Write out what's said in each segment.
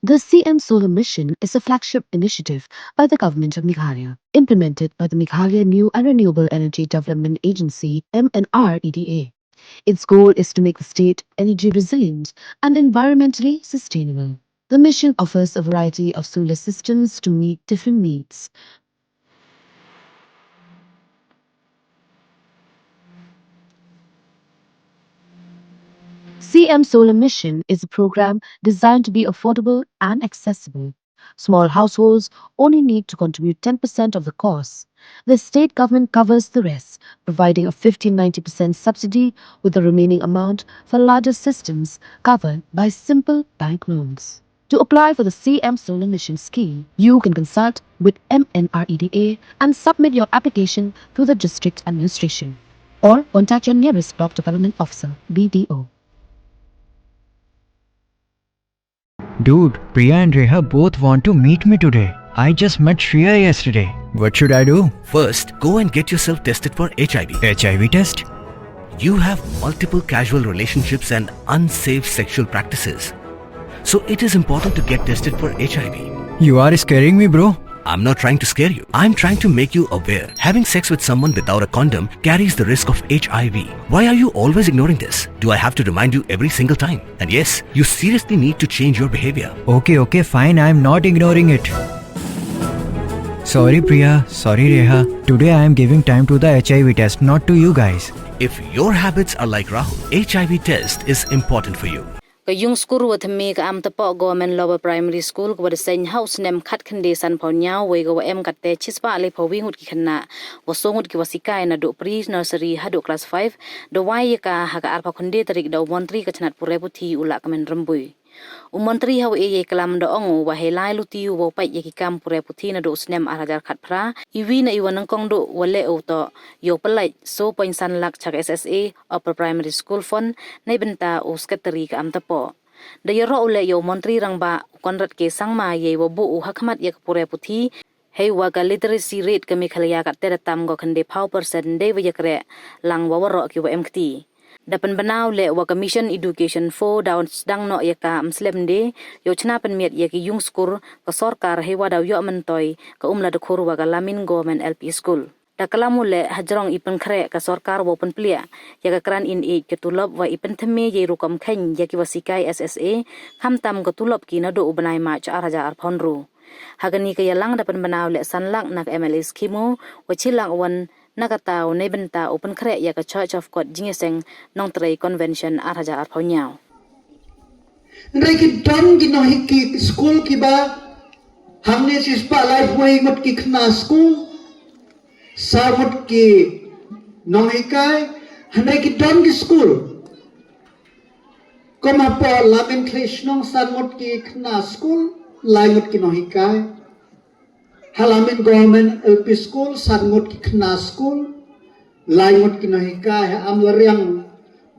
The CM Solar Mission is a flagship initiative by the Government of Meghalaya, implemented by the Meghalaya New and Renewable Energy Development Agency (MNREDA). Its goal is to make the state energy resilient and environmentally sustainable. The mission offers a variety of solar systems to meet different needs. CM Solar Mission is a program designed to be affordable and accessible. Small households only need to contribute 10% of the cost. The state government covers the rest, providing a 15-90% subsidy with the remaining amount for larger systems covered by simple bank loans. To apply for the CM Solar Mission scheme, you can consult with MNREDA and submit your application through the district administration or contact your nearest block development officer (BDO). Dude, Priya and Reha both want to meet me today. I just met Shreya yesterday. What should I do? First, go and get yourself tested for HIV. HIV test? You have multiple casual relationships and unsafe sexual practices. So it is important to get tested for HIV. You are scaring me, bro. I'm not trying to scare you. I'm trying to make you aware. Having sex with someone without a condom carries the risk of HIV. Why are you always ignoring this? Do I have to remind you every single time? And yes, you seriously need to change your behavior. Okay, fine. I'm not ignoring it. Sorry, Priya. Sorry, Reha. Today I am giving time to the HIV test, not to you guys. If your habits are like Rahul, HIV test is important for you. Yung skur wa thymme ka Amtapoh Govt Lower Primary School wa seiñ house snem khat khande san phaw nyaw we ga em katte chispa le phaw wingut ki khanna wa songut ki wasikai na do pre nursery hadu class 5 do wai ka ha ka arpa khande tarik do montri ka chnat pure puthi ula kamen rambui Umontri haw ye kalam do ongu wa helai luti wo pai ye ki kam pure puthi na do snem arajar khat phra iwi na iwan kong do wale o to yo palai so point san lak chak SSA upper primary school fund nei benta o secretary ka Amtapoh da yero ule yo montri rangba konrat ke sangma ye wo bu u hakmat ye pure puthi hei wa ka literacy rate ka Meghalaya ka teratam go khande phau percent de wa yakre lang wa waro ki wa mkti Dapan banaw le wa Commission Education for dawn sedang no yaka amslem de yo chna pen miet yaki yung skur ka sarkar hewa daw yo mentoy ka umla de khur wa ka lamin government LP school da kalamu le hajrong ipen khre ka sarkar wo pen plia yaka kran in e ke tulop wa ipen theme ye rukam khen yaki wasikai SSA khamtam ka tulop ki na do ubanai ma cha raja ar phonru hagani ka yalang dapan banaw le sanlak nak MLA skimo wa chilang wan nakataw na benta open kre ya ka Church of God jingeseng nong tray convention araja arpaw nyaw. Ndai ki don ki no hiki school ki ba हमने सिस्पा लाइफ वही मत की खना school सामत की नोहिkai ndai ki don ki school koma po lamen krishnong samot ki khna school laimot ki nohikai Halamin government LP school, sangot ki khna school, laimot ki nohika, amlariang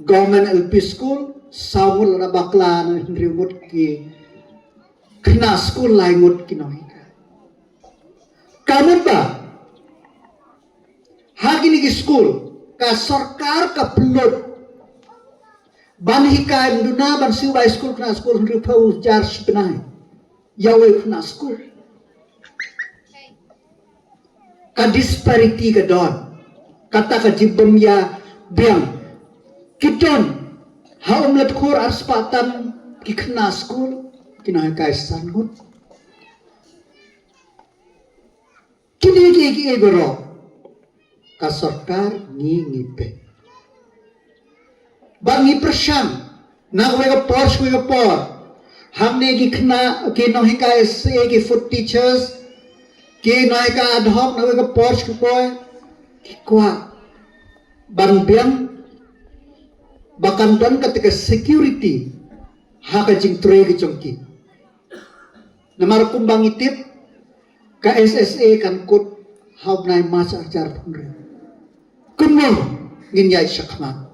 government LP school, samul na bakla na hindrimot ki khna school, laimot ki nohika. Kamu ba? Hagini ki school, ka sarkar ka plot, banhika induna ban siwa school khna school hindripau jar shpnai, yawe khna school. Ka disparity ka don kata ka jibam ya biang kiton ha umlat khor arspatan ki khna school kinai kai sangut kini ki egoro ka sarkar ni ngipe bangi prasham na wega posh wega por हमने की खना के नहिका से की food teachers ke naika adhok na ka porch ko boy kwa ban biang bakan don ketika security haka jing tre ke chongki namar kumbang itip ka SSA kan kut hab nai mas ajar phunre kumno ngin yai shakman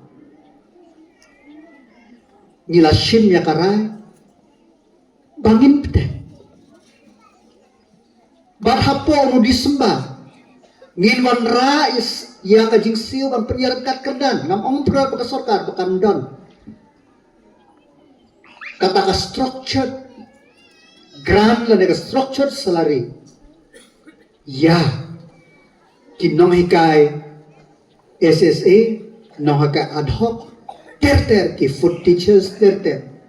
nila shim ya karai bangin pete Barhapo no disembah ngin wan ra is ya ka jing siu ban penyarat kat kerdan ngam ompro ka sarkar bakan don kata ka structured grant la nega structured salary ya ki nohikai SSA nohaka ad hoc ter ki food teachers ter